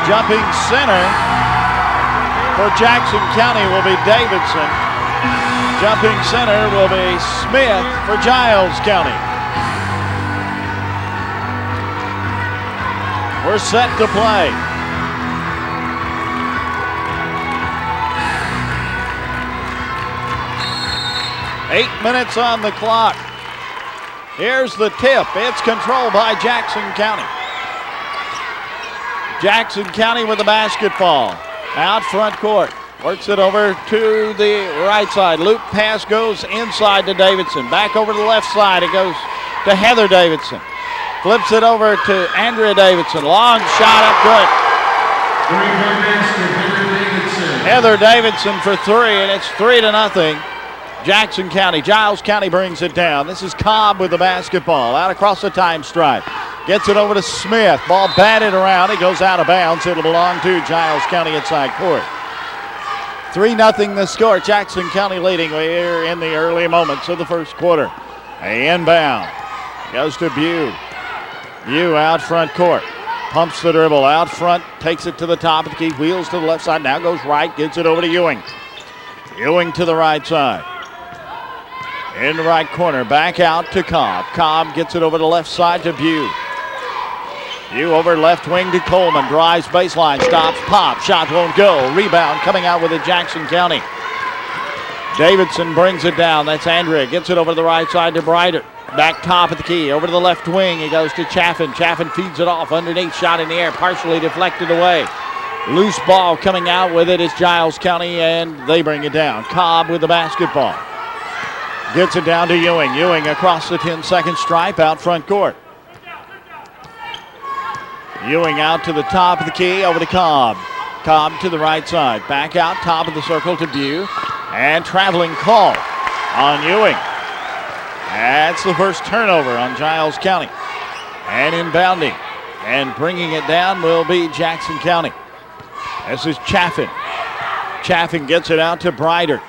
Jumping center for Jackson County will be Davidson. Jumping center will be Smith for Giles County. We're set to play. Eight minutes on the clock. Here's the tip. It's controlled by Jackson County. Jackson County with the basketball. Out front court. Works it over to the right side. Loop pass goes inside to Davidson. Back over to the left side. It goes to Heather Davidson. Flips it over to Andrea Davidson. Long shot up good. Heather Davidson for three, and it's 3-0. Jackson County. Giles County brings it down. This is Cobb with the basketball. Out across the time stripe. Gets it over to Smith. Ball batted around. It goes out of bounds. It'll belong to Giles County inside court. 3-0 the score. Jackson County leading here in the early moments of the first quarter. Inbound. Goes to Bew. Bew out front court. Pumps the dribble out front. Takes it to the top of the key. Wheels to the left side. Now goes right. Gets it over to Ewing. Ewing to the right side. In the right corner. Back out to Cobb. Cobb gets it over the left side to Bew. Bew over left wing to Coleman. Drives baseline. Stops. Pop. Shot won't go. Rebound coming out with it Jackson County. Davidson brings it down. That's Andrea. Gets it over to the right side to Brighter. Back top of the key. Over to the left wing. He goes to Chaffin. Chaffin feeds it off. Underneath. Shot in the air. Partially deflected away. Loose ball coming out with it is Giles County, and they bring it down. Cobb with the basketball. Gets it down to Ewing. Ewing across the 10-second stripe out front court. Ewing out to the top of the key, over to Cobb. Cobb to the right side. Back out, top of the circle to Bew. And traveling call on Ewing. That's the first turnover on Giles County. And inbounding and bringing it down will be Jackson County. This is Chaffin. Chaffin gets it out to Breitert.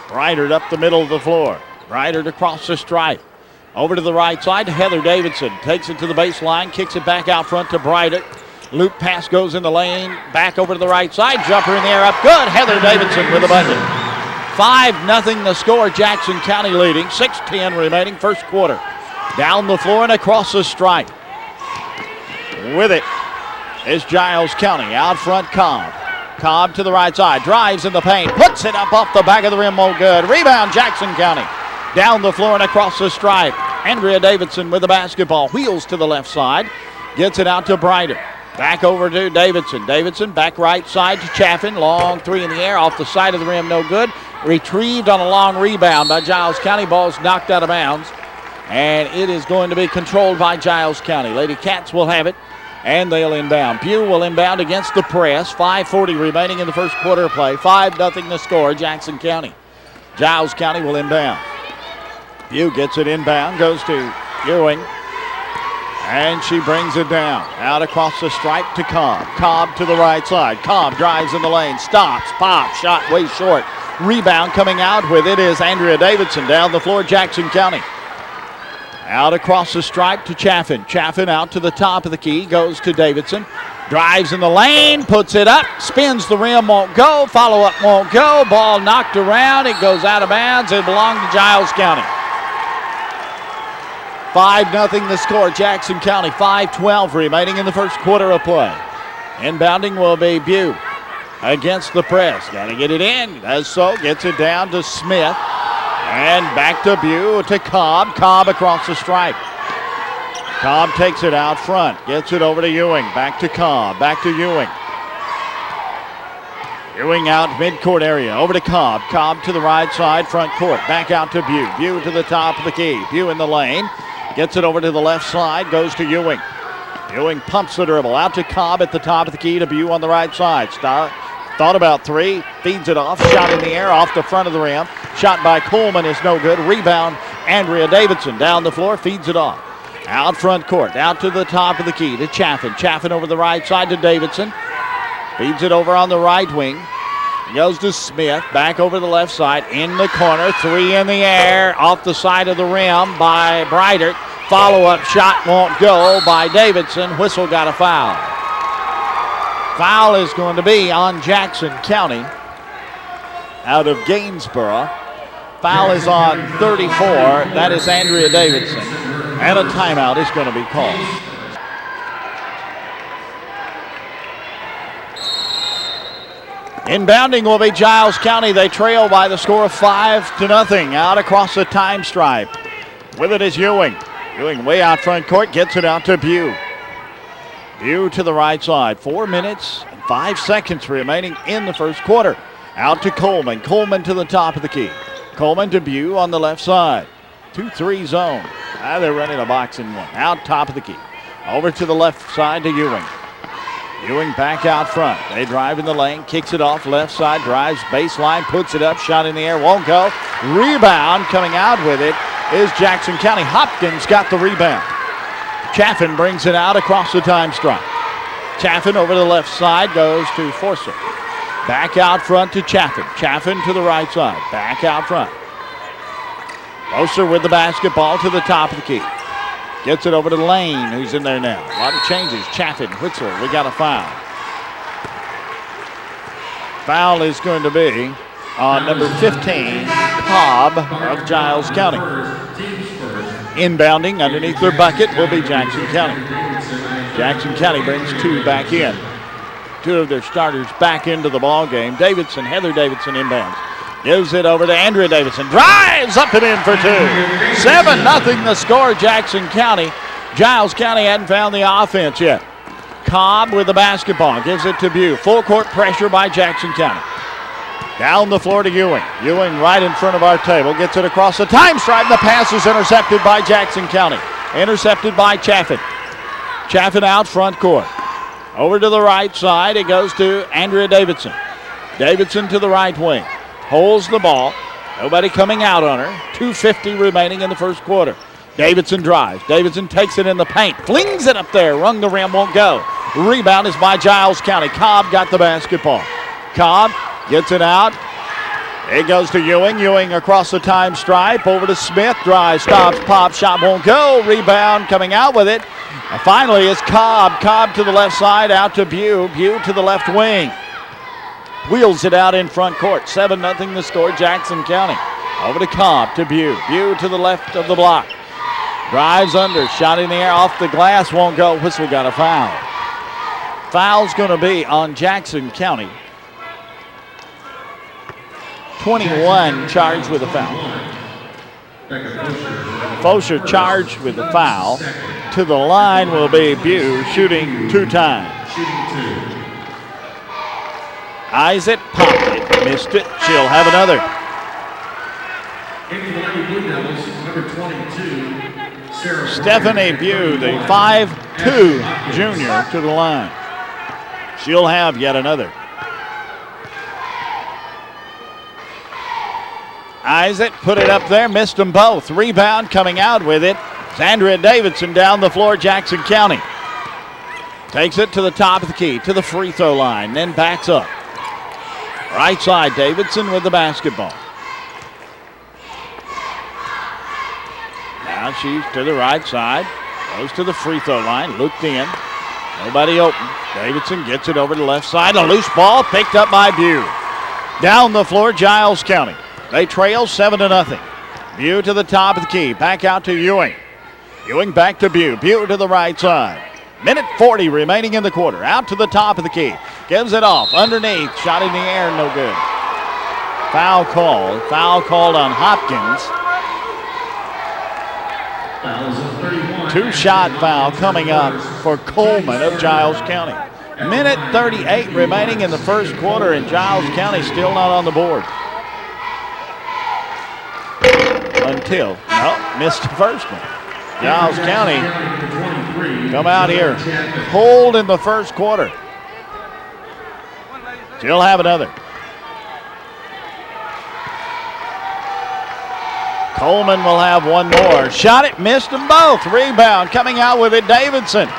Breitert up the middle of the floor. Breitert across the stripe. Over to the right side to Heather Davidson. Takes it to the baseline, kicks it back out front to Breitert. Loop pass goes in the lane. Back over to the right side. Jumper in the air up good. Heather Davidson with a bucket. 5-0 the score. Jackson County leading. 6:10 remaining first quarter. Down the floor and across the stripe. With it is Giles County. Out front Cobb. Cobb to the right side. Drives in the paint. Puts it up off the back of the rim. Oh, good. Rebound Jackson County. Down the floor and across the stripe. Andrea Davidson with the basketball. Wheels to the left side. Gets it out to Breitert. Back over to Davidson. Davidson back right side to Chaffin. Long three in the air off the side of the rim. No good. Retrieved on a long rebound by Giles County. Ball's knocked out of bounds. And it is going to be controlled by Giles County. Lady Cats will have it. And they'll inbound. Bew will inbound against the press. 5:40 remaining in the first quarter of play. 5-0 the score. Jackson County. Giles County will inbound. Bew gets it inbound. Goes to Ewing. And she brings it down. Out across the stripe to Cobb. Cobb to the right side. Cobb drives in the lane. Stops. Pop. Shot way short. Rebound coming out with it is Andrea Davidson. Down the floor, Jackson County. Out across the stripe to Chaffin. Chaffin out to the top of the key. Goes to Davidson. Drives in the lane. Puts it up. Spins the rim. Won't go. Follow-up won't go. Ball knocked around. It goes out of bounds. It belonged to Giles County. 5-0 the score. Jackson County. 5:12 remaining in the first quarter of play. Inbounding will be Bew against the press. Got to get it in. Does so. Gets it down to Smith. And back to Bew to Cobb. Cobb across the stripe. Cobb takes it out front. Gets it over to Ewing. Back to Cobb. Back to Ewing. Ewing out midcourt area. Over to Cobb. Cobb to the right side front court. Back out to Bew. Bew to the top of the key. Bew in the lane. Gets it over to the left side. Goes to Ewing. Ewing pumps the dribble. Out to Cobb at the top of the key to Bew on the right side. Thought about three. Feeds it off. Shot in the air off the front of the rim. Shot by Coleman is no good. Rebound Andrea Davidson. Down the floor. Feeds it off. Out front court. Out to the top of the key to Chaffin. Chaffin over the right side to Davidson. Feeds it over on the right wing. Goes to Smith. Back over the left side. In the corner. Three in the air. Off the side of the rim by Breitert. Follow-up shot won't go by Davidson. Whistle got a foul. Foul is going to be on Jackson County out of Gainesboro. Foul is on 34. That is Andrea Davidson. And a timeout is going to be called. Inbounding will be Giles County. They trail by the score of 5-0 out across the time stripe. With it is Ewing. Ewing way out front court, gets it out to Bew. Bew to the right side. 4 minutes and 5 seconds remaining in the first quarter. Out to Coleman. Coleman to the top of the key. Coleman to Bew on the left side. 2-3 zone. They're running a box in one. Out top of the key. Over to the left side to Ewing. Ewing back out front. They drive in the lane, kicks it off left side, drives baseline, puts it up, shot in the air, won't go. Rebound coming out with it is Jackson County. Hopkins got the rebound. Chaffin brings it out across the time stripe. Chaffin over the left side goes to Forsyth. Back out front to Chaffin. Chaffin to the right side. Back out front. Foster with the basketball to the top of the key. Gets it over to Lane, who's in there now. A lot of changes. Chaffin, Whitzel, we got a foul. Foul is going to be on number 15, Cobb of Giles County. Inbounding underneath their bucket will be Jackson County. Jackson County brings two back in. Two of their starters back into the ball game. Davidson, Heather Davidson inbounds. Gives it over to Andrea Davidson. Drives up and in for two. 7-0 the score, Jackson County. Giles County hadn't found the offense yet. Cobb with the basketball. Gives it to Bew. Full court pressure by Jackson County. Down the floor to Ewing. Ewing right in front of our table. Gets it across the time stripe. The pass is intercepted by Jackson County. Intercepted by Chaffin. Chaffin out front court. Over to the right side. It goes to Andrea Davidson. Davidson to the right wing. Holds the ball. Nobody coming out on her. 2:50 remaining in the first quarter. Davidson drives. Davidson takes it in the paint. Flings it up there. Rung the rim, won't go. Rebound is by Giles County. Cobb got the basketball. Cobb gets it out. It goes to Ewing. Ewing across the time stripe. Over to Smith. Drives, stops, pops, shot won't go. Rebound coming out with it. And finally is Cobb. Cobb to the left side. Out to Bew. Bew to the left wing. Wheels it out in front court. 7-0 the score, Jackson County. Over to Cobb to Bew. Bew to the left of the block. Drives under. Shot in the air off the glass. Won't go. Whistle got a foul. Foul's going to be on Jackson County. 21 charged with a foul. Fosher charged with the foul. To the line will be Bew, shooting 2 times. Isaac popped it, missed it. She'll have another. Stephanie Bew, the 5'2" junior, to the line. She'll have yet another. Isaac put it up there, missed them both. Rebound coming out with it. Andrea Davidson down the floor, Jackson County. Takes it to the top of the key, to the free throw line, then backs up. Right side, Davidson with the basketball. Now she's to the right side, goes to the free throw line, looked in. Nobody open. Davidson gets it over to the left side. A loose ball picked up by Bew. Down the floor, Giles County. They trail 7-0. Bew to the top of the key. Back out to Ewing. Ewing back to Bew. Bew to the right side. Minute 40 remaining in the quarter. Out to the top of the key. Gives it off. Underneath. Shot in the air. No good. Foul called. Foul called on Hopkins. 2-shot foul coming up for Coleman of Giles County. Minute 38 remaining in the first quarter, and Giles County still not on the board. Until, missed the first one. Giles County come out here cold in the first quarter. She'll have another. Coleman will have one more. Shot it, missed them both. Rebound coming out with it, Davidson.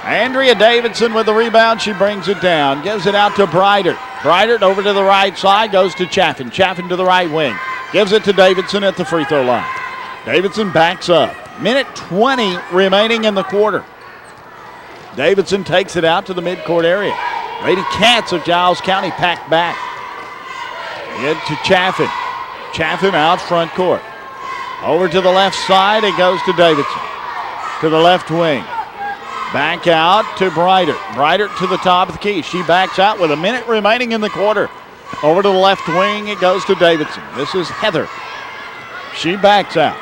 Andrea Davidson with the rebound. She brings it down. Gives it out to Breitert. Breitert over to the right side. Goes to Chaffin. Chaffin to the right wing. Gives it to Davidson at the free throw line. Davidson backs up. Minute 20 remaining in the quarter. Davidson takes it out to the midcourt area. Lady Cats of Giles County packed back. Get to Chaffin. Chaffin out front court. Over to the left side, it goes to Davidson. To the left wing. Back out to Breitert. Breitert to the top of the key. She backs out with a minute remaining in the quarter. Over to the left wing, it goes to Davidson. This is Heather. She backs out.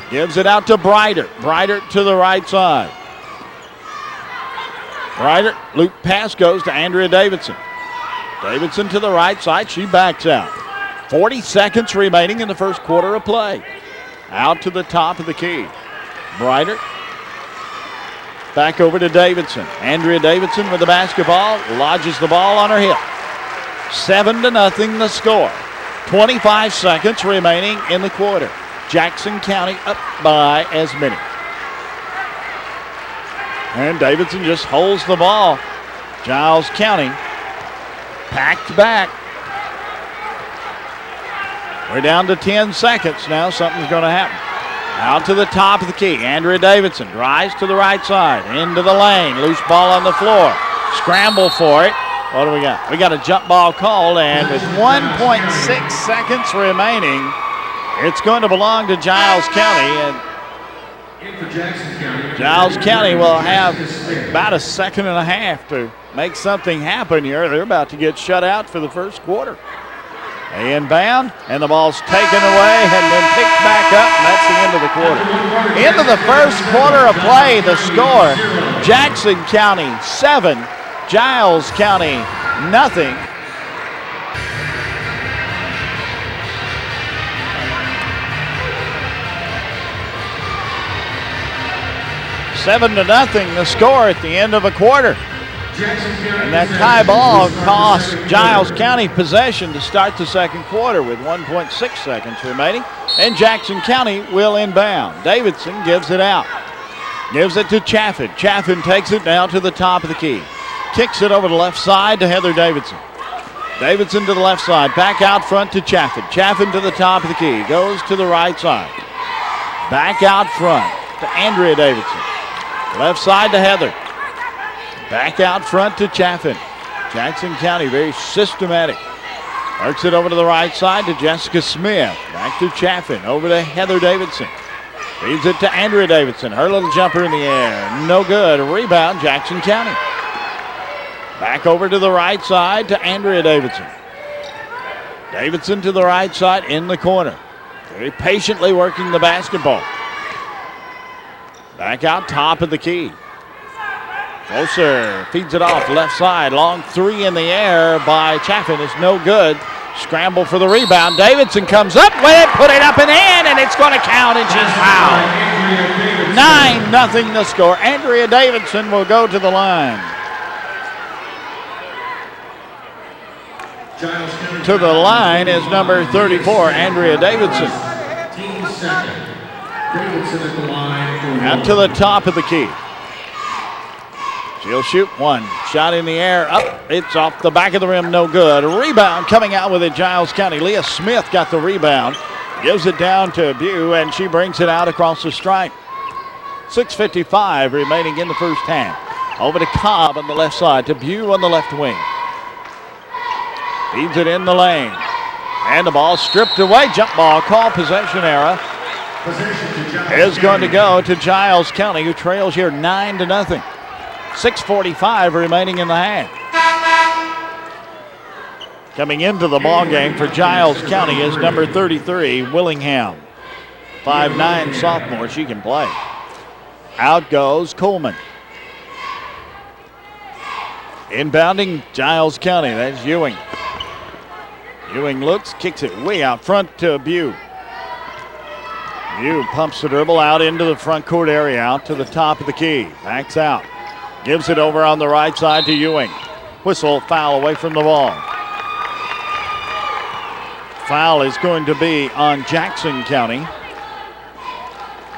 Gives it out to Breitert. Breitert to the right side. Breitert, loop pass goes to Andrea Davidson. Davidson to the right side. She backs out. 40 seconds remaining in the first quarter of play. Out to the top of the key. Breitert. Back over to Davidson. Andrea Davidson with the basketball. Lodges the ball on her hip. 7-0 the score. 25 seconds remaining in the quarter. Jackson County up by as many. And Davidson just holds the ball. Giles County packed back. We're down to 10 seconds now. Something's going to happen. Out to the top of the key. Andrea Davidson drives to the right side. Into the lane. Loose ball on the floor. Scramble for it. What do we got? We got a jump ball called, and with 1.6 seconds remaining, it's going to belong to Giles County. And Giles County will have about a second and a half to make something happen here. They're about to get shut out for the first quarter. They inbound, and the ball's taken away and then picked back up, and that's the end of the quarter. Into the first quarter of play, the score, Jackson County 7, Giles County nothing. Seven to nothing the score at the end of a quarter. And that tie ball cost Giles County possession to start the second quarter with 1.6 seconds remaining. And Jackson County will inbound. Davidson gives it out. Gives it to Chaffin. Chaffin takes it down to the top of the key. Kicks it over the left side to Heather Davidson. Davidson to the left side. Back out front to Chaffin. Chaffin to the top of the key. Goes to the right side. Back out front to Andrea Davidson. Left side to Heather. Back out front to Chaffin. Jackson County very systematic. Works it over to the right side to Jessica Smith. Back to Chaffin. Over to Heather Davidson. Feeds it to Andrea Davidson. Her little jumper in the air. No good. Rebound, Jackson County. Back over to the right side to Andrea Davidson. Davidson to the right side in the corner. Very patiently working the basketball. Back out top of the key. Closer, feeds it off left side. Long three in the air by Chaffin is no good. Scramble for the rebound. Davidson comes up with it, put it up and in, and it's going to count, and she's fouled. 9-0 the score. Andrea Davidson will go to the line. To the line is number 34, Andrea Davidson. Out to the top of the key. She'll shoot one. Shot in the air. Up. It's off the back of the rim. No good. Rebound coming out with it. Giles County. Leah Smith got the rebound. Gives it down to Bew, and she brings it out across the stripe. 6:55 remaining in the first half. Over to Cobb on the left side. To Bew on the left wing. Feeds it in the lane. And the ball stripped away. Jump ball call. Possession error. Is going to go to Giles County, who trails here 9-0. 6:45 remaining in the half. Coming into the ball game for Giles County is number 33, Willingham. 5'9" sophomore. She can play. Out goes Coleman. Inbounding Giles County. That's Ewing. Ewing looks, kicks it way out front to Bew. Bew pumps the dribble out into the front court area, out to the top of the key. Backs out. Gives it over on the right side to Ewing. Whistle, foul away from the ball. Foul is going to be on Jackson County.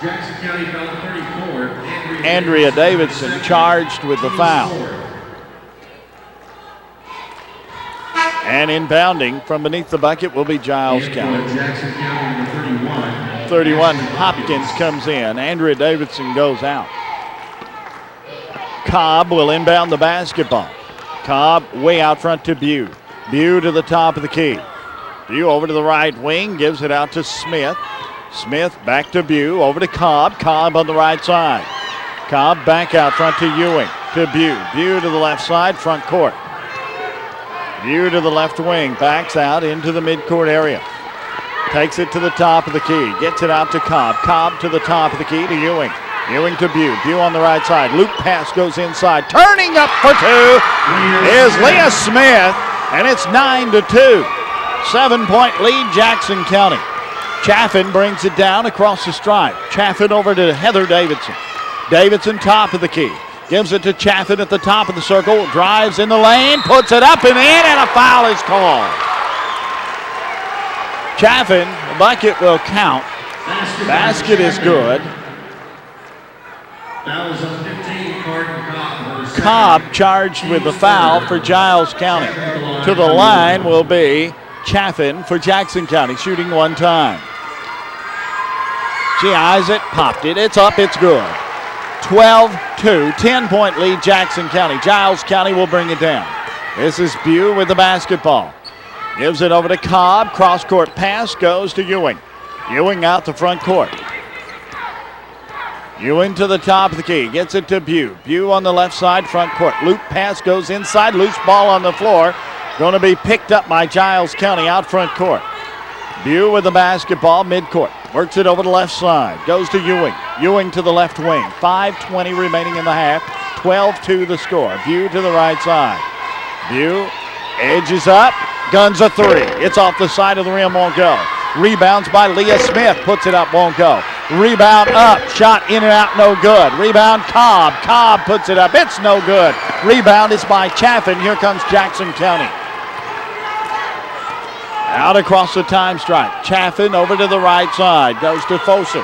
Jackson County foul 34. Andrea Davidson charged with the foul. And inbounding from beneath the bucket will be Giles County. Jackson County number 31. 31 Hopkins comes in. Andrea Davidson goes out. Cobb will inbound the basketball. Cobb way out front to Bew. Bew to the top of the key. Bew over to the right wing, gives it out to Smith. Smith back to Bew, over to Cobb. Cobb on the right side. Cobb back out front to Ewing, to Bew. Bew to the left side, front court. Bew to the left wing, backs out into the midcourt area. Takes it to the top of the key, gets it out to Cobb. Cobb to the top of the key to Ewing. Ewing to Bew. Bew on the right side. Loop pass goes inside. Turning up for two is Leah Smith, and it's 9-2. 7-point lead, Jackson County. Chaffin brings it down across the stripe. Chaffin over to Heather Davidson. Davidson top of the key. Gives it to Chaffin at the top of the circle. Drives in the lane, puts it up and in, and a foul is called. Chaffin, the bucket will count. Basket is good. That was a 15, Carden Cobb. Cobb charged with the foul for Giles County. To the line will be Chaffin for Jackson County, shooting one time. She eyes it, popped it. It's up, it's good. 12-2, 10-point lead, Jackson County. Giles County will bring it down. This is Bew with the basketball. Gives it over to Cobb. Cross-court pass goes to Ewing. Ewing out the front court. Ewing to the top of the key. Gets it to Bew. Bew on the left side, front court. Loop pass goes inside. Loose ball on the floor. Going to be picked up by Giles County out front court. Bew with the basketball, midcourt. Works it over the left side. Goes to Ewing. Ewing to the left wing. 5:20 remaining in the half. 12-2 the score. Bew to the right side. Bew edges up. Guns a three. It's off the side of the rim, won't go. Rebounds by Leah Smith. Puts it up, won't go. Rebound up. Shot in and out, no good. Rebound Cobb. Cobb puts it up. It's no good. Rebound is by Chaffin. Here comes Jackson County. Out across the time stripe. Chaffin over to the right side. Goes to Foser.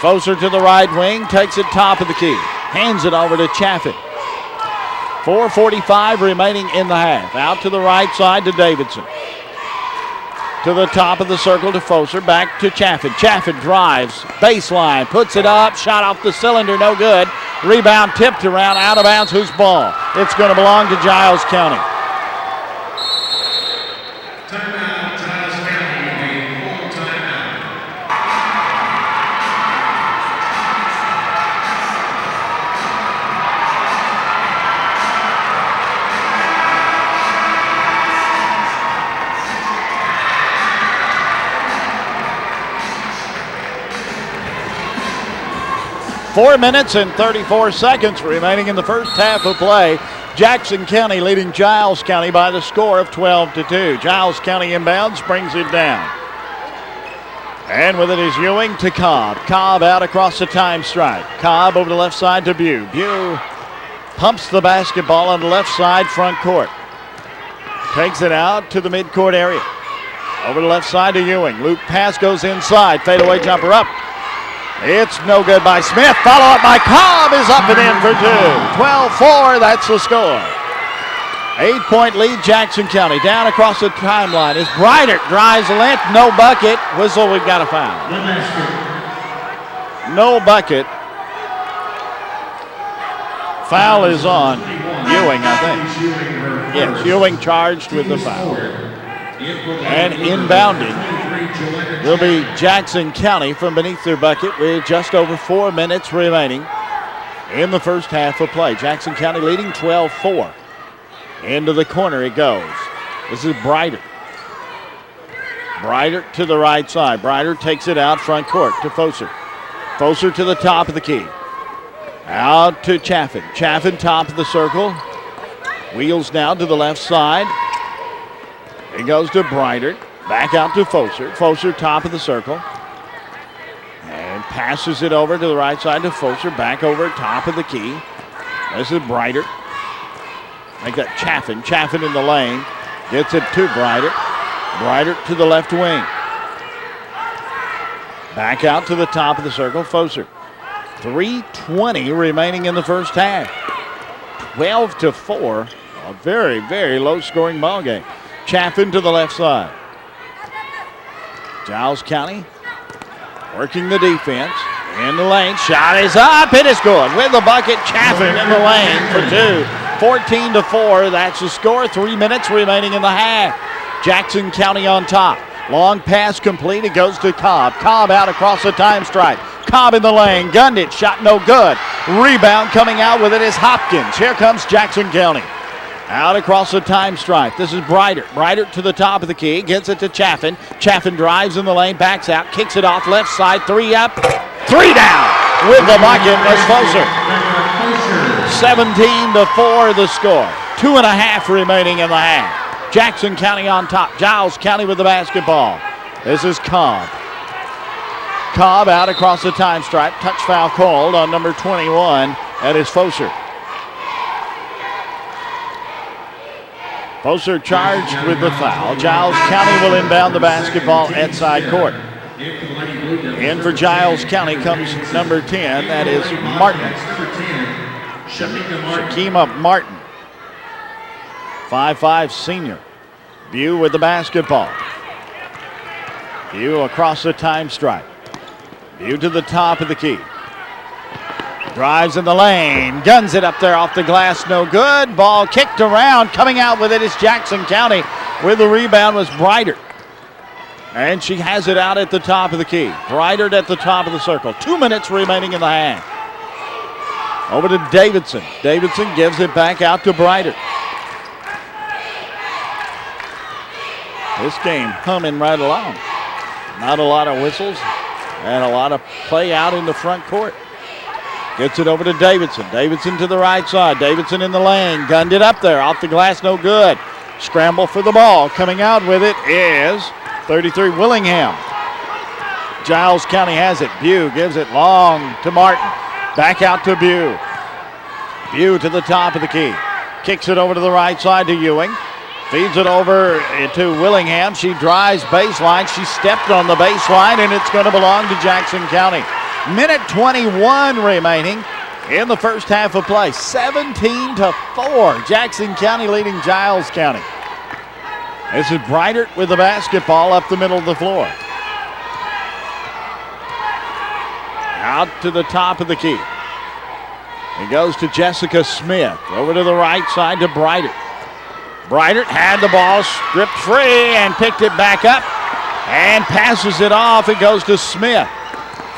Foser to the right wing. Takes it top of the key. Hands it over to Chaffin. 4:45 remaining in the half. Out to the right side to Davidson. To the top of the circle to Foser. Back to Chaffin. Chaffin drives. Baseline. Puts it up. Shot off the cylinder. No good. Rebound tipped around. Out of bounds. Whose ball? It's going to belong to Giles County. Timeout, Giles County. A full timeout. 4 minutes and 34 seconds remaining in the first half of play. Jackson County leading Giles County by the score of 12-2. Giles County inbounds, brings it down. And with it is Ewing to Cobb. Cobb out across the time stripe. Cobb over the left side to Bew. Bew pumps the basketball on the left side front court. Takes it out to the midcourt area. Over the left side to Ewing. Loop pass goes inside. Fadeaway jumper up. It's no good by Smith. Follow up by Cobb is up and in for two. 12-4, that's the score. 8-point lead, Jackson County. Down across the timeline is Breitert. Drives the length, no bucket. Whistle, we've got a foul. No bucket. Foul is on Ewing, I think. Yes, Ewing charged with the foul. And inbounding will be Jackson County from beneath their bucket with just over 4 minutes remaining in the first half of play. Jackson County leading 12-4. Into the corner it goes. This is Breitert. Breitert to the right side. Breitert takes it out front court to Foser. Foser to the top of the key. Out to Chaffin. Chaffin top of the circle. Wheels now to the left side. It goes to Breitert. Back out to Foser. Foser top of the circle. And passes it over to the right side to Foser. Back over top of the key. This is Breitert. Make that Chaffin. Chaffin in the lane. Gets it to Breitert. Breitert to the left wing. Back out to the top of the circle. Foser. 3:20 remaining in the first half. 12-4. A very, very low scoring ball game. Chaffin to the left side. Giles County working the defense. In the lane. Shot is up. It is good. With the bucket. Chaffin in the lane for two. 14-4, that's the score. 3 minutes remaining in the half. Jackson County on top. Long pass complete. It goes to Cobb. Cobb out across the time stripe. Cobb in the lane. Gunned it. Shot no good. Rebound coming out with it is Hopkins. Here comes Jackson County. Out across the time stripe. This is Breitert. Breitert to the top of the key. Gets it to Chaffin. Chaffin drives in the lane. Backs out. Kicks it off left side. 3 up. 3 down. With the bucket was Foser. 17-4 the score. 2.5 remaining in the half. Jackson County on top. Giles County with the basketball. This is Cobb. Cobb out across the time stripe. Touch foul called on number 21. That is Foser. Foser charged with the foul. Giles County will inbound the basketball at side court. In for Giles County comes number 10. That is Martin. Shakima Martin. 5'5" senior. View with the basketball. View across the time stripe. View to the top of the key. Drives in the lane. Guns it up there off the glass. No good. Ball kicked around. Coming out with it is Jackson County. With the rebound was Breitert. And she has it out at the top of the key. Breitert at the top of the circle. 2 minutes remaining in the half. Over to Davidson. Davidson gives it back out to Breitert. This game humming right along. Not a lot of whistles and a lot of play out in the front court. Gets it over to Davidson. Davidson to the right side. Davidson in the lane. Gunned it up there. Off the glass, no good. Scramble for the ball. Coming out with it is 33 Willingham. Giles County has it. Bew gives it long to Martin. Back out to Bew. Bew to the top of the key. Kicks it over to the right side to Ewing. Feeds it over to Willingham. She drives baseline. She stepped on the baseline, and it's going to belong to Jackson County. Minute 21 remaining in the first half of play. 17-4. Jackson County leading Giles County. This is Breitert with the basketball up the middle of the floor. Out to the top of the key. It goes to Jessica Smith. Over to the right side to Breitert. Breitert had the ball stripped free and picked it back up and passes it off. It goes to Smith.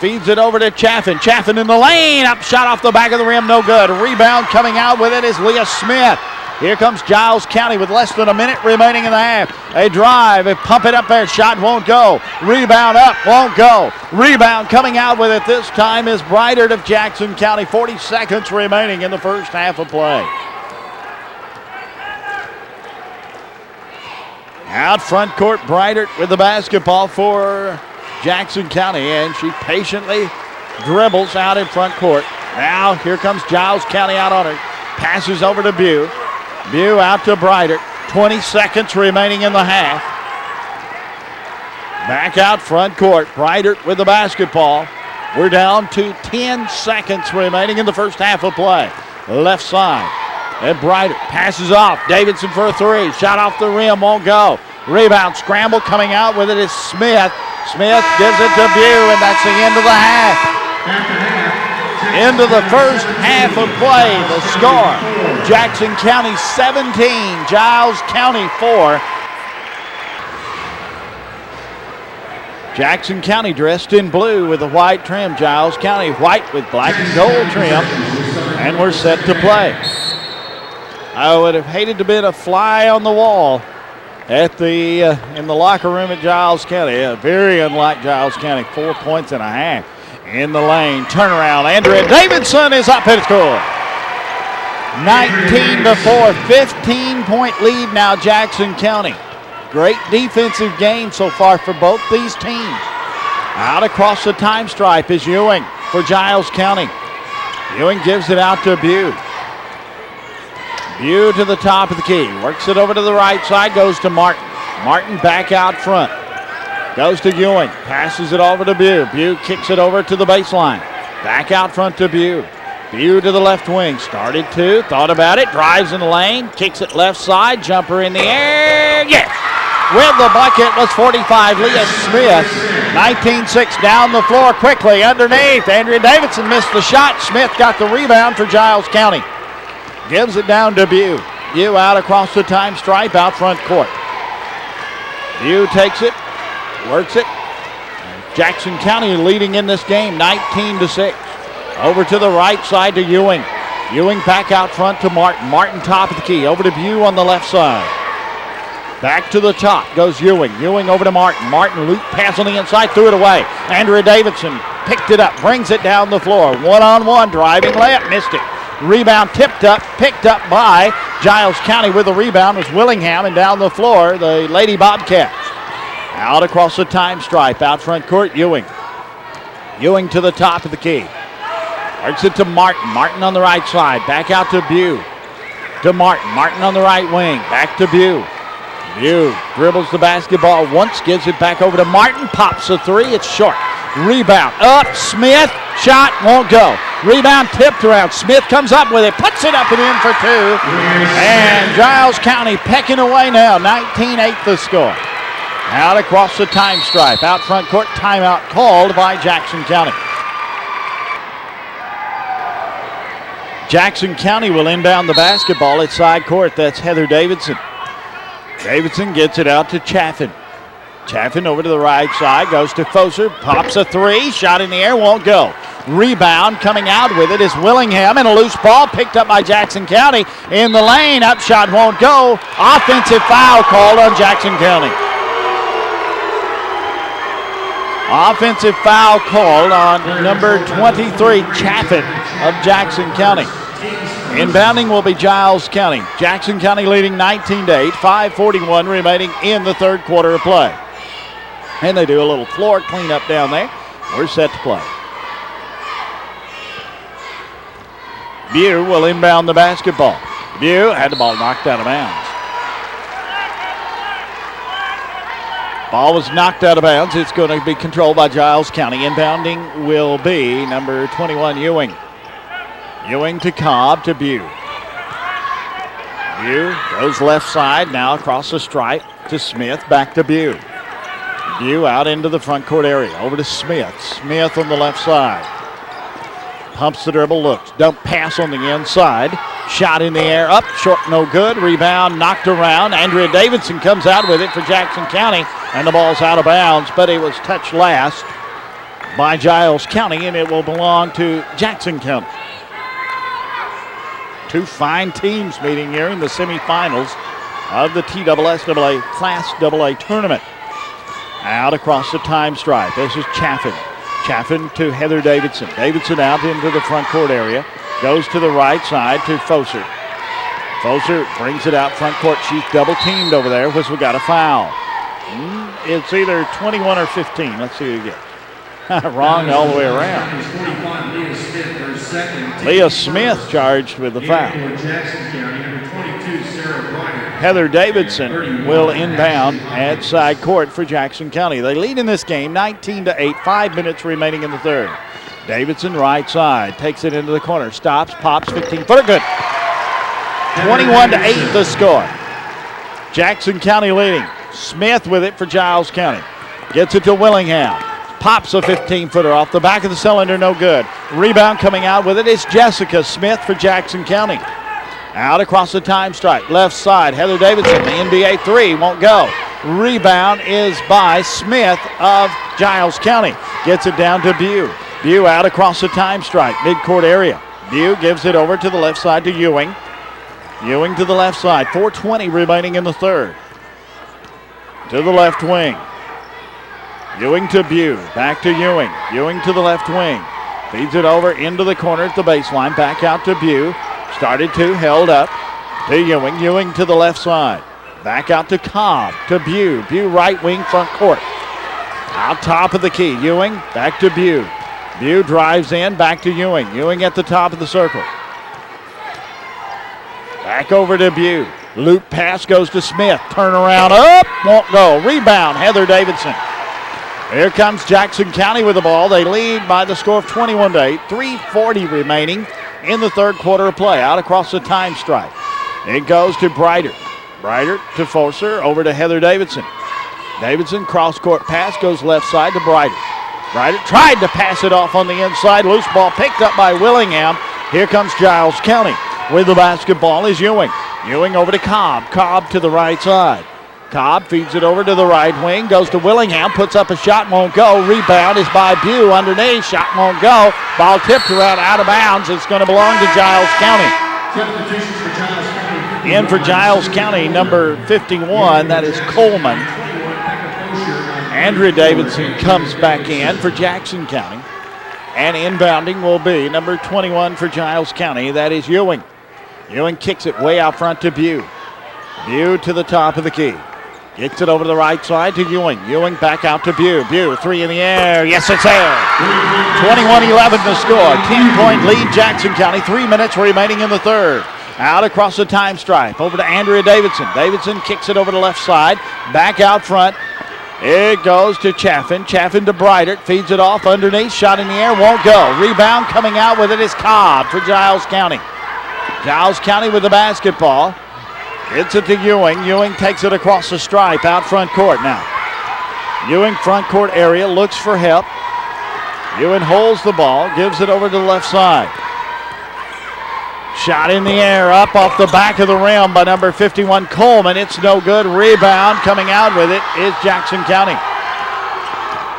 Feeds it over to Chaffin. Chaffin in the lane. Up shot off the back of the rim. No good. Rebound coming out with it is Leah Smith. Here comes Giles County with less than a minute remaining in the half. A drive. They pump it up there. Shot won't go. Rebound up. Won't go. Rebound coming out with it this time is Breitert of Jackson County. 40 seconds remaining in the first half of play. Out front court, Breitert with the basketball for Jackson County, and she patiently dribbles out in front court. Now here comes Giles County out on her. Passes over to Bew. Bew out to Breitert. 20 seconds remaining in the half. Back out front court, Breitert with the basketball. We're down to 10 seconds remaining in the first half of play. Left side. And Breitert passes off. Davidson for a three. Shot off the rim, won't go. Rebound scramble coming out with it is Smith. Smith gives it to Bew, and that's the end of the half. Into the first half of play, the score. Jackson County 17, Giles County 4. Jackson County dressed in blue with a white trim. Giles County white with black and gold trim. And we're set to play. I would have hated to be a fly on the wall at the in the locker room at Giles County. Very unlike Giles County. 4 points and a half in the lane. Turnaround. Andrea Davidson is up and score. 19-4. 15-point lead now, Jackson County. Great defensive game so far for both these teams. Out across the time stripe is Ewing for Giles County. Ewing gives it out to Bew. Bew to the top of the key. Works it over to the right side. Goes to Martin. Martin back out front. Goes to Ewing. Passes it over to Bew. Bew kicks it over to the baseline. Back out front to Bew. Bew to the left wing. Started to. Thought about it. Drives in the lane. Kicks it left side. Jumper in the air. Yes! With the bucket was 45. Leah Smith. 19-6 down the floor quickly underneath. Andrea Davidson missed the shot. Smith got the rebound for Giles County. Gives it down to Bew. Bew out across the time stripe, out front court. Bew takes it, works it. Jackson County leading in this game, 19-6. Over to the right side to Ewing. Ewing back out front to Martin. Martin top of the key, over to Bew on the left side. Back to the top goes Ewing. Ewing over to Martin. Martin loop pass on the inside, threw it away. Andrea Davidson picked it up, brings it down the floor. One-on-one, driving layup, missed it. Rebound tipped up, picked up by Giles County with the rebound was Willingham, and down the floor, the Lady Bobcats. Out across the time stripe, out front court, Ewing. Ewing to the top of the key. Works it to Martin. Martin on the right side, back out to Bew. To Martin. Martin on the right wing, back to Bew. Bew dribbles the basketball once, gives it back over to Martin, pops a three, it's short. Rebound, up, Smith, shot, won't go. Rebound tipped around, Smith comes up with it, puts it up and in for two. And Giles County pecking away now, 19-8 the score. Out across the time stripe, out front court, timeout called by Jackson County. Jackson County will inbound the basketball at side court, that's Heather Davidson. Davidson gets it out to Chaffin. Chaffin over to the right side, goes to Foser, pops a three, shot in the air, won't go. Rebound coming out with it is Willingham, and a loose ball picked up by Jackson County in the lane. Up shot won't go. Offensive foul called on Jackson County. Offensive foul called on number 23, Chaffin of Jackson County. Inbounding will be Giles County. Jackson County leading 19-8, 5:41 remaining in the third quarter of play. And they do a little floor cleanup down there. We're set to play. Bew will inbound the basketball. Bew had the ball knocked out of bounds. Ball was knocked out of bounds. It's going to be controlled by Giles County. Inbounding will be number 21, Ewing. Ewing to Cobb to Bew. Bew goes left side, now across the stripe to Smith, back to Bew. Bew out into the front court area, over to Smith. Smith on the left side. Pumps the dribble, looks. Dump pass on the inside. Shot in the air, up, short, no good. Rebound knocked around. Andrea Davidson comes out with it for Jackson County, and the ball's out of bounds, but it was touched last by Giles County, and it will belong to Jackson County. Two fine teams meeting here in the semifinals of the TSSAA Class AA tournament. Out across the time stripe. This is Chaffin. Chaffin to Heather Davidson. Davidson out into the front court area. Goes to the right side to Foser. Foser brings it out front court. She's double teamed over there. We got a foul. It's either 21 or 15. Let's see who gets. Wrong all the way around. Leah Smith charged with the foul. Heather Davidson will inbound at side court for Jackson County. They lead in this game 19-8, 5 minutes remaining in the third. Davidson right side, takes it into the corner, stops, pops, 15-footer, good. 21-8 the score. Jackson County leading. Smith with it for Giles County. Gets it to Willingham. Pops a 15-footer off the back of the cylinder, no good. Rebound coming out with it is Jessica Smith for Jackson County. Out across the time stripe, left side, Heather Davidson, the NBA three won't go. Rebound is by Smith of Giles County. Gets it down to Bew. Bew out across the time stripe, midcourt area. Bew gives it over to the left side to Ewing. Ewing to the left side, 4:20 remaining in the third. To the left wing. Ewing to Bew, back to Ewing. Ewing to the left wing. Feeds it over into the corner at the baseline, back out to Bew. Started to, held up to Ewing. Ewing to the left side. Back out to Cobb, to Bew. Bew right wing front court. Out top of the key. Ewing back to Bew. Bew drives in, back to Ewing. Ewing at the top of the circle. Back over to Bew. Loop pass goes to Smith. Turnaround up, won't go. Rebound, Heather Davidson. Here comes Jackson County with the ball. They lead by the score of 21-8. 3:40 remaining in the third quarter of play. Out across the time stripe. It goes to Brighter. Brighter to Foser, over to Heather Davidson. Davidson, cross-court pass, goes left side to Brighter. Brighter tried to pass it off on the inside. Loose ball picked up by Willingham. Here comes Giles County. with the basketball is Ewing. Ewing over to Cobb. Cobb to the right side. Cobb feeds it over to the right wing, goes to Willingham, puts up a shot, won't go. Rebound is by Bew underneath, shot won't go. Ball tipped around out of bounds. It's going to belong to Giles County. In for Giles County, number 51, that is Coleman. Andrea Davidson comes back in for Jackson County. And inbounding will be number 21 for Giles County, that is Ewing. Ewing kicks it way out front to Bew. Bew to the top of the key. Gets it over to the right side to Ewing. Ewing back out to Bew. Bew, three in the air. Yes, it's there. 21-11 to score. 10-point lead, Jackson County. 3 minutes remaining in the third. Out across the time stripe. Over to Andrea Davidson. Davidson kicks it over the left side. Back out front. It goes to Chaffin. Chaffin to Breitert. Feeds it off underneath. Shot in the air. Won't go. Rebound coming out with it is Cobb for Giles County. Giles County with the basketball. Gets it to Ewing. Ewing takes it across the stripe out front court now. Ewing front court area looks for help. Ewing holds the ball, gives it over to the left side. Shot in the air up off the back of the rim by number 51 Coleman. It's no good. Rebound coming out with it is Jackson County.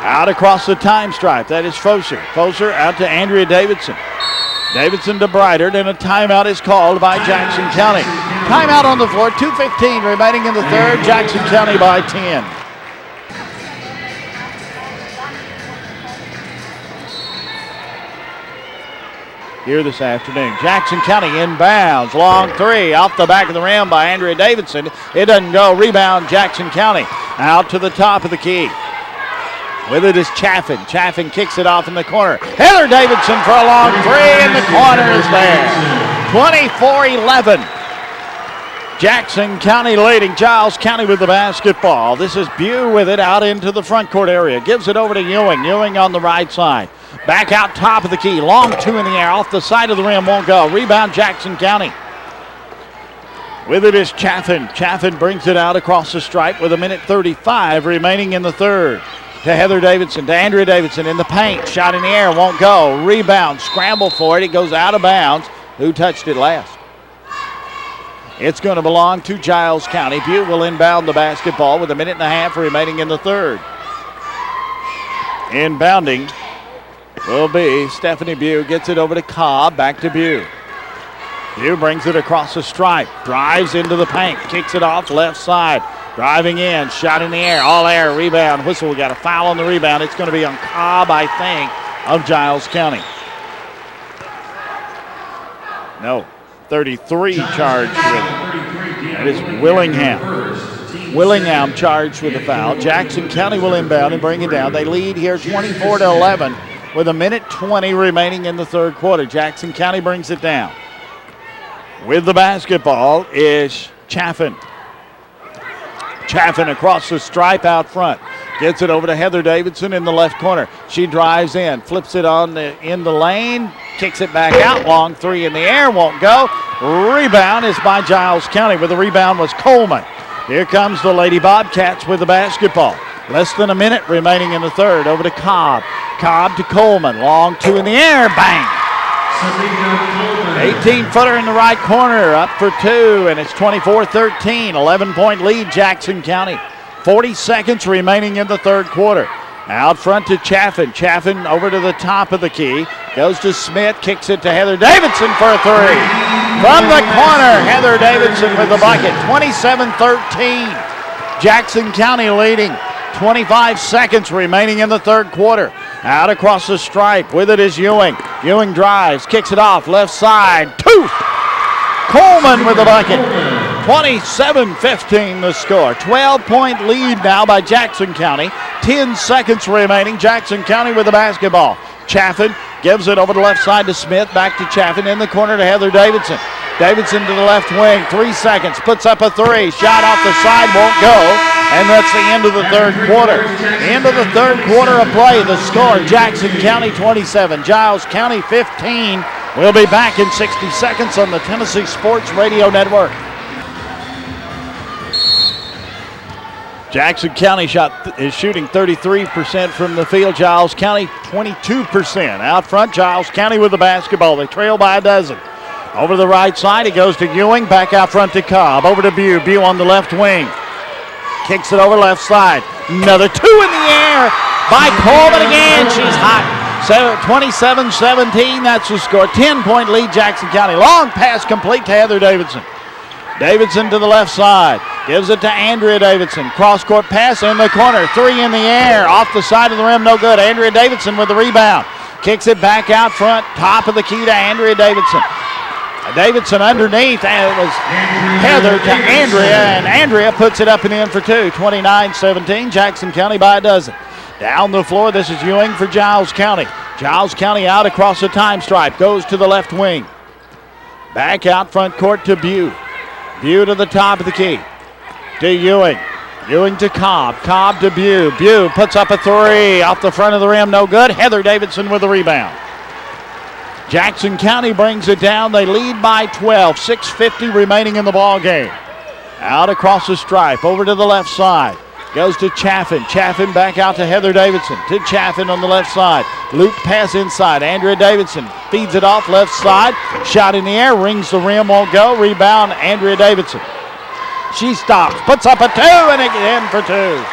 Out across the time stripe. That is Foser. Foser out to Andrea Davidson. Davidson to Breitert, and a timeout is called by Jackson County. Timeout on the floor, 2:15 remaining in the third. Jackson County by 10. Here this afternoon, Jackson County inbounds. Long three off the back of the rim by Andrea Davidson. It doesn't go. Rebound, Jackson County. Out to the top of the key. With it is Chaffin. Chaffin kicks it off in the corner. Heather Davidson for a long three, and the corner is there. 24-11. Jackson County leading. Giles County with the basketball. This is Bew with it out into the front court area. Gives it over to Ewing. Ewing on the right side. Back out top of the key. Long two in the air. Off the side of the rim. Won't go. Rebound Jackson County. With it is Chaffin. Chaffin brings it out across the stripe with 1:35 remaining in the third. To Heather Davidson, to Andrea Davidson in the paint. Shot in the air, won't go. Rebound, scramble for it. It goes out of bounds. Who touched it last? It's going to belong to Giles County. Bew will inbound the basketball with 1.5 remaining in the third. Inbounding will be Stephanie Bew. Gets it over to Cobb, back to Bew. Bew brings it across the stripe. Drives into the paint. Kicks it off left side. Driving in, shot in the air, all air, rebound, whistle. We got a foul on the rebound. It's going to be on Cobb, I think, of Giles County. No, 33 charged with it. That is Willingham. Willingham charged with the foul. Jackson County will inbound and bring it down. They lead here 24-11 with 1:20 remaining in the third quarter. Jackson County brings it down. With the basketball is Chaffin. Chaffin across the stripe out front. Gets it over to Heather Davidson in the left corner. She drives in, flips it in the lane, kicks it back out. Long three in the air, won't go. Rebound is by Giles County, but the rebound was Coleman. Here comes the Lady Bobcats with the basketball. Less than a minute remaining in the third. Over to Cobb. Cobb to Coleman. Long two in the air, bang. 18-footer in the right corner, up for two, and it's 24-13, 11-point lead, Jackson County. 40 seconds remaining in the third quarter. Out front to Chaffin. Chaffin over to the top of the key. Goes to Smith, kicks it to Heather Davidson for a three. From the corner, Heather Davidson with the bucket. 27-13, Jackson County leading. 25 seconds remaining in the third quarter. Out across the stripe. With it is Ewing. Ewing drives, kicks it off, left side. Two! Coleman with the bucket. 27-15 the score. 12-point lead now by Jackson County. 10 seconds remaining. Jackson County with the basketball. Chaffin gives it over the left side to Smith. Back to Chaffin in the corner to Heather Davidson. Davidson to the left wing. 3 seconds. Puts up a three. Shot off the side. Won't go. And that's the end of the third quarter. End of the third quarter of play. The score, Jackson County 27, Giles County 15. We'll be back in 60 seconds on the Tennessee Sports Radio Network. Jackson County is shooting 33% from the field. Giles County 22%. Out front, Giles County with the basketball. They trail by a dozen. Over the right side, it goes to Ewing. Back out front to Cobb. Over to Bew. Bew on the left wing. Kicks it over left side. Another 2 in the air by Coleman again. She's hot. 27-17, that's the score. 10-point lead, Jackson County. Long pass complete to Heather Davidson. Davidson to the left side. Gives it to Andrea Davidson. Cross-court pass in the corner. 3 in the air. Off the side of the rim, no good. Andrea Davidson with the rebound. Kicks it back out front. Top of the key to Andrea Davidson. Davidson underneath, and it was Heather to Andrea, and Andrea puts it up and in for 2. 29-17, Jackson County by a dozen. Down the floor, this is Ewing for Giles County. Giles County out across the time stripe, goes to the left wing. Back out front court to Bew. Bew to the top of the key. To Ewing. Ewing to Cobb. Cobb to Bew. Bew puts up a 3 off the front of the rim, no good. Heather Davidson with the rebound. Jackson County brings it down. They lead by 12. 6:50 remaining in the ball game. Out across the stripe, over to the left side. Goes to Chaffin. Chaffin back out to Heather Davidson. To Chaffin on the left side. Loop pass inside. Andrea Davidson feeds it off left side. Shot in the air. Rings the rim. Won't go. Rebound Andrea Davidson. She stops. Puts up a 2 and it in for 2.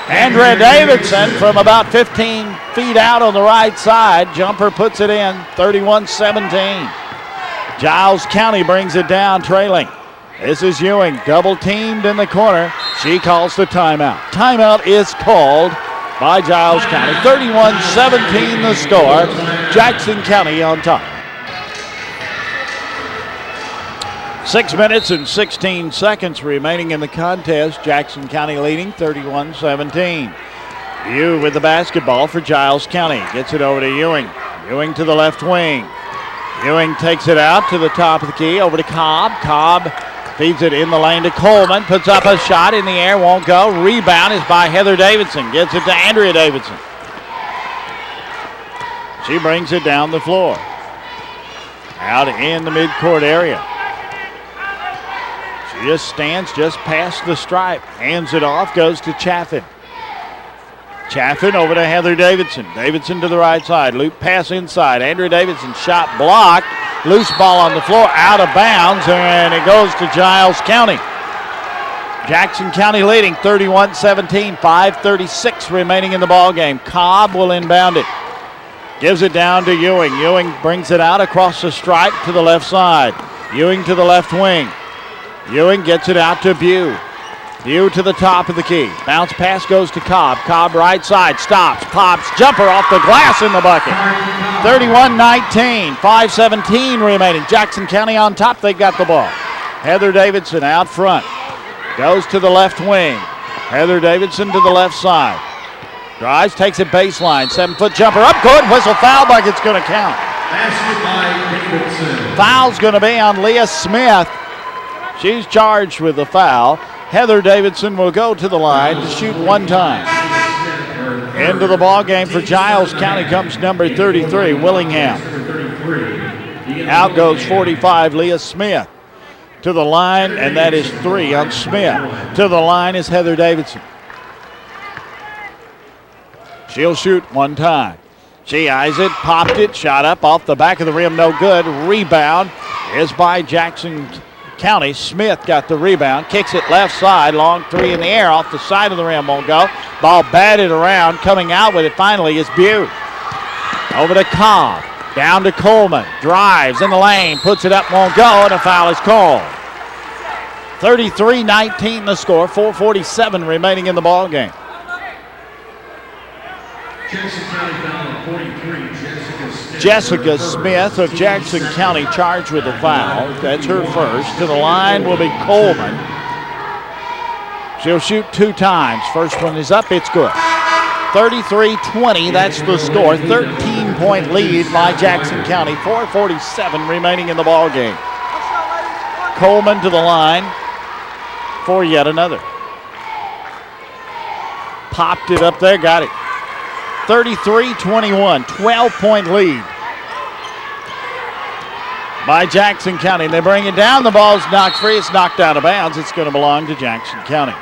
Andrea Davidson from about 15 feet out on the right side. Jumper puts it in. 31-17. Giles County brings it down trailing. This is Ewing, double teamed in the corner. She calls the timeout. Timeout is called by Giles County. 31-17 the score. Jackson County on top. 6 minutes and 16 seconds remaining in the contest. Jackson County leading 31-17. Bew with the basketball for Giles County. Gets it over to Ewing. Ewing to the left wing. Ewing takes it out to the top of the key. Over to Cobb. Cobb feeds it in the lane to Coleman. Puts up a shot in the air. Won't go. Rebound is by Heather Davidson. Gets it to Andrea Davidson. She brings it down the floor. Out in the midcourt area. She just stands just past the stripe. Hands it off. Goes to Chaffin. Chaffin over to Heather Davidson. Davidson to the right side. Loop pass inside. Andrea Davidson shot blocked. Loose ball on the floor, out of bounds, and it goes to Giles County. Jackson County leading 31-17, 5:36 remaining in the ball game. Cobb will inbound it. Gives it down to Ewing. Ewing brings it out across the stripe to the left side. Ewing to the left wing. Ewing gets it out to Bew. Bew to the top of the key. Bounce pass goes to Cobb. Cobb right side, stops, pops, jumper off the glass in the bucket. 31-19, 5:17 remaining. Jackson County on top, they got the ball. Heather Davidson out front. Goes to the left wing. Heather Davidson to the left side. Drives, takes it baseline. 7-foot jumper up, good. Whistle foul like it's going to count. Foul's going to be on Leah Smith. She's charged with the foul. Heather Davidson will go to the line to shoot one time. Into the ball game for Giles County comes number 33, Willingham. Out goes 45, Leah Smith. To the line, and that is 3 on Smith. To the line is Heather Davidson. She'll shoot one time. She eyes it, popped it, shot up off the back of the rim, no good. Rebound is by Jackson County. Smith got the rebound, kicks it left side, long 3 in the air, off the side of the rim, won't go. Ball batted around, coming out with it finally is Bew. Over to Cobb, down to Coleman, drives in the lane, puts it up, won't go, and a foul is called. 33-19 the score, 4:47 remaining in the ball game. Jessica Smith of Jackson County charged with a foul. That's her first. To the line will be Coleman. She'll shoot 2 times. First one is up. It's good. 33-20. That's the score. 13-point lead by Jackson County. 4:47 remaining in the ball game. Coleman to the line for yet another. Popped it up there. Got it. 33-21, 12-point lead by Jackson County. They bring it down. The ball's knocked free. It's knocked out of bounds. It's going to belong to Jackson County.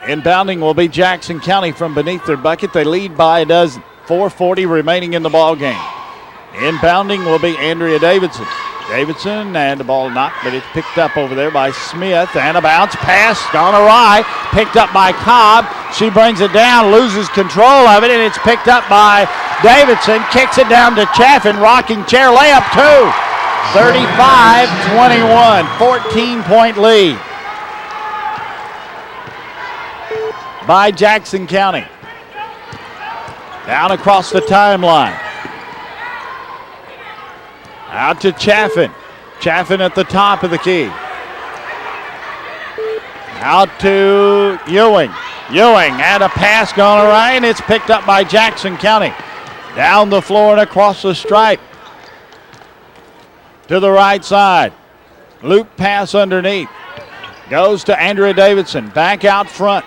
Inbounding will be Jackson County from beneath their bucket. They lead by a dozen. 4:40 remaining in the ball game. Inbounding will be Andrea Davidson. Davidson, and the ball knocked, but it's picked up over there by Smith, and a bounce pass gone awry, picked up by Cobb. She brings it down, loses control of it, and it's picked up by Davidson, kicks it down to Chaffin, rocking chair layup two. 35-21, 14-point lead by Jackson County. Down across the timeline. Out to Chaffin. Chaffin at the top of the key. Out to Ewing. Ewing and a pass gone awry, and it's picked up by Jackson County. Down the floor and across the stripe. To the right side. Loop pass underneath. Goes to Andrea Davidson. Back out front.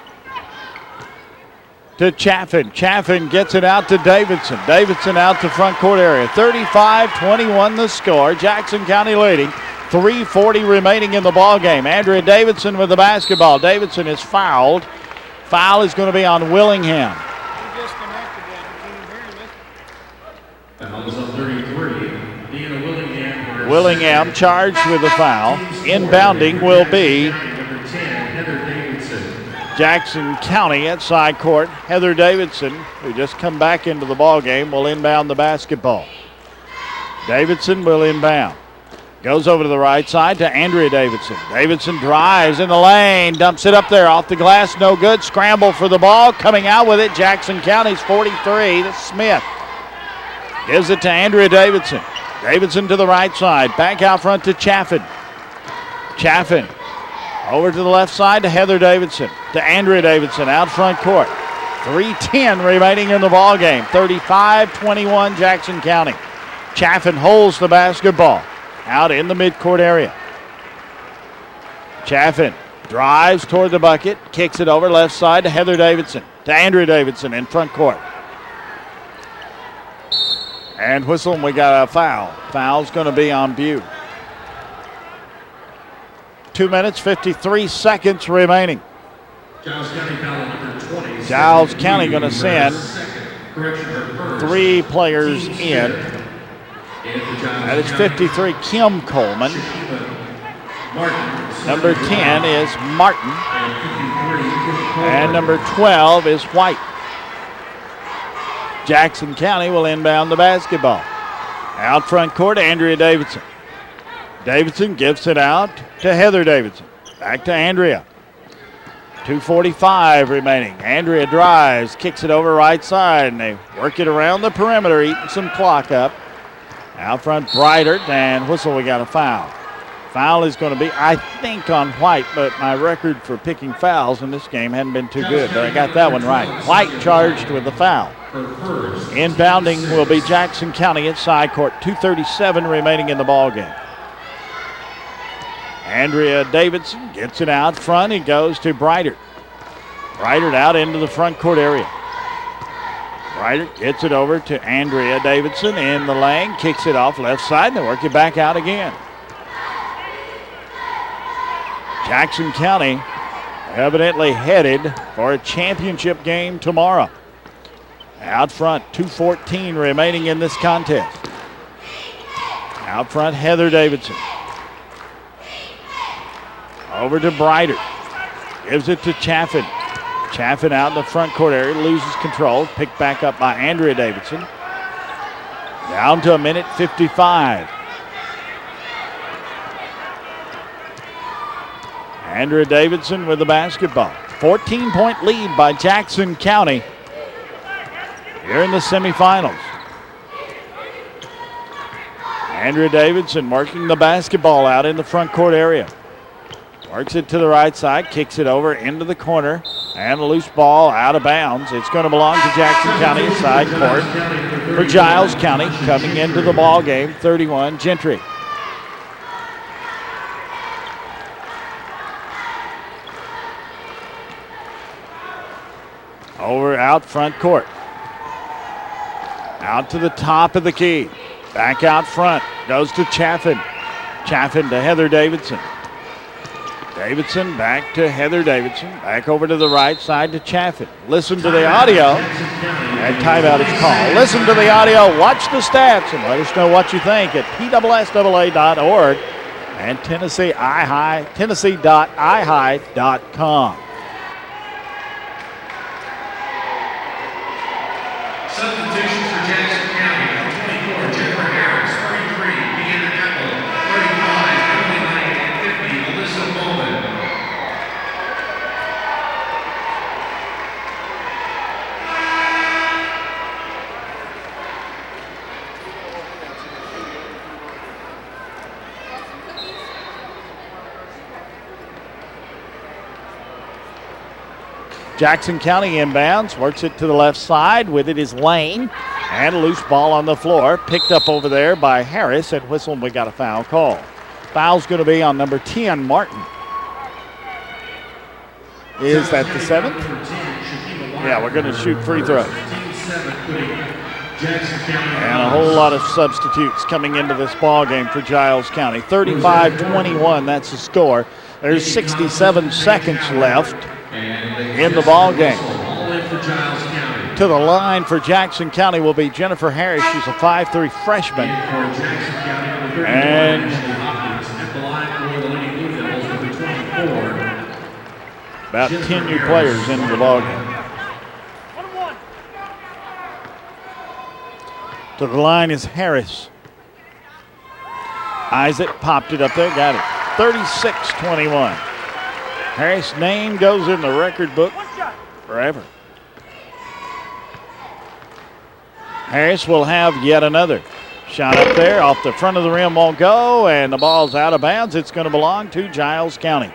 To Chaffin. Chaffin gets it out to Davidson. Davidson out to front court area. 35-21 the score. Jackson County leading. 3:40 remaining in the ball game. Andrea Davidson with the basketball. Davidson is fouled. Foul is going to be on Willingham. Foul is on 33. Deanna Willingham. Willingham charged with the foul. Inbounding will be Number 10, Heather Davidson. Jackson County at side court. Heather Davidson, who just come back into the ball game, will inbound the basketball. Davidson will inbound. Goes over to the right side to Andrea Davidson. Davidson drives in the lane, dumps it up there off the glass, no good. Scramble for the ball, coming out with it. Jackson County's 43 to Smith. Gives it to Andrea Davidson. Davidson to the right side, back out front to Chaffin. Chaffin over to the left side to Heather Davidson, to Andrea Davidson out front court. 3:10 remaining in the ball game. 35-21 Jackson County. Chaffin holds the basketball out in the midcourt area. Chaffin drives toward the bucket, kicks it over left side to Heather Davidson, to Andrea Davidson in front court. And whistle, and we got a foul. Foul's going to be on Butte. 2 minutes, 53 seconds remaining. Giles County foul number 20. Giles County going to send three players in. That is 53, Kim Coleman. Number 10 is Martin. And number 12 is White. Jackson County will inbound the basketball. Out front court, Andrea Davidson. Davidson gives it out to Heather Davidson. Back to Andrea. 2:45 remaining. Andrea drives, kicks it over right side, and they work it around the perimeter, eating some clock up. Out front, Breitert, and whistle, we got a foul. Foul is going to be, I think, on White, but my record for picking fouls in this game hadn't been too good, but I got that one right. White charged with the foul. Inbounding will be Jackson County at side court. 2:37 remaining in the ball game. Andrea Davidson gets it out front. It goes to Breitert. Breitert out into the front court area. Breitert gets it over to Andrea Davidson in the lane, kicks it off left side, and they work it back out again. Jackson County evidently headed for a championship game tomorrow. Out front, 2:14 remaining in this contest. Out front, Heather Davidson. Over to Breitert. Gives it to Chaffin. Chaffin out in the front court area, loses control. Picked back up by Andrea Davidson. Down to 1:55. Andrea Davidson with the basketball. 14-point lead by Jackson County here in the semifinals. Andrea Davidson working the basketball out in the front court area. Works it to the right side, kicks it over into the corner, and a loose ball out of bounds. It's going to belong to Jackson County at side court for Giles County. Coming into the ball game, 31, Gentry. Over out front court. Out to the top of the key. Back out front. Goes to Chaffin. Chaffin to Heather Davidson. Davidson back to Heather Davidson. Back over to the right side to Chaffin. Listen to the audio. And timeout is called. Listen to the audio. Watch the stats and let us know what you think at TSSAA.org and Tennessee.ihigh.com. Substitutions for Jackson County. 24, Jennifer Harris. 33, Deanna Apple. 35, Emily Knight. And 50, Melissa Bowman. Jackson County inbounds, works it to the left side. With it is Lane. And a loose ball on the floor. Picked up over there by Harris and whistled. We got a foul call. Foul's going to be on number 10, Martin. Is that the 7th? Yeah, we're going to shoot free throws. And a whole lot of substitutes coming into this ball game for Giles County. 35-21, that's the score. There's 67 seconds left in the ball game. To the line for Jackson County will be Jennifer Harris. She's a 5'3" freshman. And about 10 new players into the ball game. To the line is Harris. Isaac popped it up there, got it. 36-21. Harris' name goes in the record book forever. Harris will have yet another shot up there. Off the front of the rim won't go, and the ball's out of bounds. It's going to belong to Giles County.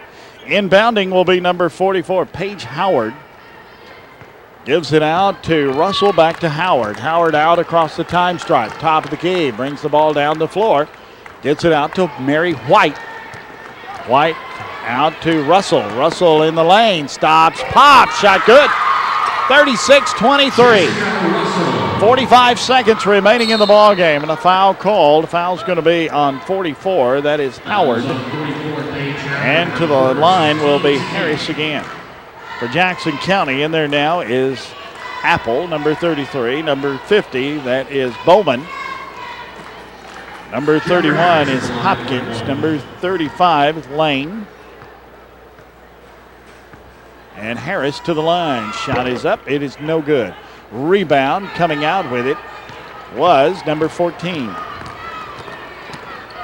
Inbounding will be number 44, Paige Howard. Gives it out to Russell, back to Howard. Howard out across the time stripe, top of the key. Brings the ball down the floor. Gets it out to Mary White. White out to Russell. Russell in the lane. Stops. Pops. Shot good. 36-23. 45 seconds remaining in the ball game, and a foul called. Foul's going to be on 44. That is Howard. And to the line will be Harris again. For Jackson County, in there now is Apple, number 33. Number 50, that is Bowman. Number 31 is Hopkins. Number 35 is Lane. And Harris to the line. Shot is up. It is no good. Rebound coming out with it was number 14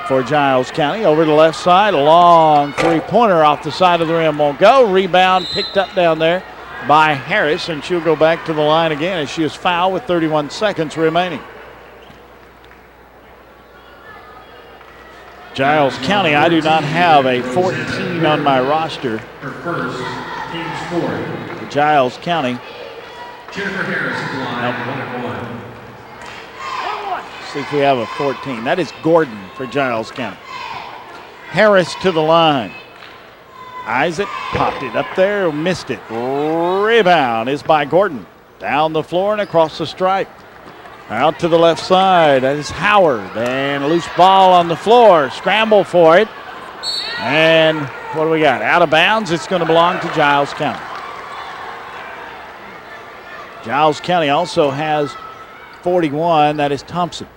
for Giles County. Over the left side, a long three-pointer off the side of the rim won't go. Rebound picked up down there by Harris, and she'll go back to the line again as she is fouled with 31 seconds remaining. Giles County, I do not have a 14 on my roster. Her first, team scored. Giles County. Jennifer Harris is line, 1-1. See if we have a 14. That is Gordon for Giles County. Harris to the line. Isaac popped it up there, missed it. Rebound is by Gordon. Down the floor and across the stripe. Out to the left side. That is Howard. And a loose ball on the floor. Scramble for it. And what do we got? Out of bounds. It's going to belong to Giles County. Giles County also has 41. That is Thompson.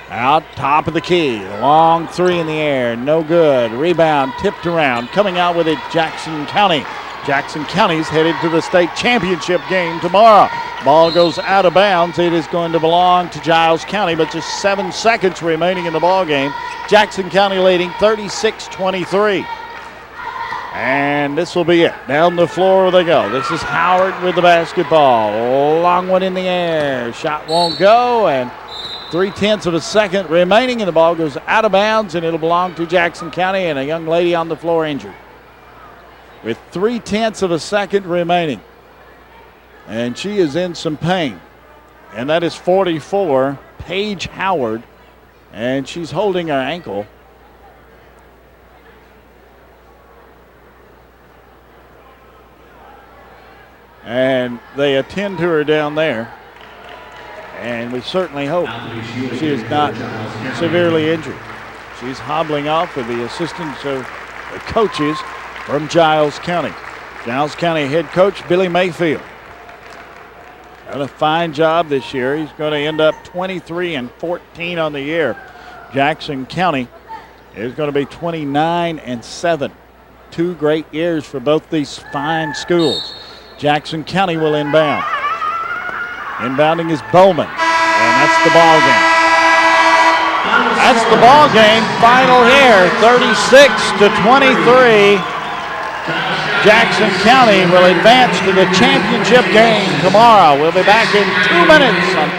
Out top of the key. Long three in the air. No good. Rebound tipped around. Coming out with it, Jackson County. Jackson County's headed to the state championship game tomorrow. Ball goes out of bounds. It is going to belong to Giles County, but just 7 seconds remaining in the ball game. Jackson County leading 36-23. And this will be it. Down the floor they go. This is Howard with the basketball. Long one in the air. Shot won't go, and 0.3 of a second remaining, and the ball goes out of bounds, and it'll belong to Jackson County, and a young lady on the floor injured. With 0.3 of a second remaining. And she is in some pain. And that is 44, Paige Howard. And she's holding her ankle. And they attend to her down there. And we certainly hope she is not severely injured. She's hobbling off with the assistance of the coaches from Giles County. Giles County head coach Billy Mayfield. Done a fine job this year. He's going to end up 23-14 on the year. Jackson County is going to be 29-7. 2 great years for both these fine schools. Jackson County will inbound. Inbounding is Bowman, and that's the ball game. That's the ball game. Final here, 36-23. Jackson County will advance to the championship game tomorrow. We'll be back in 2 minutes on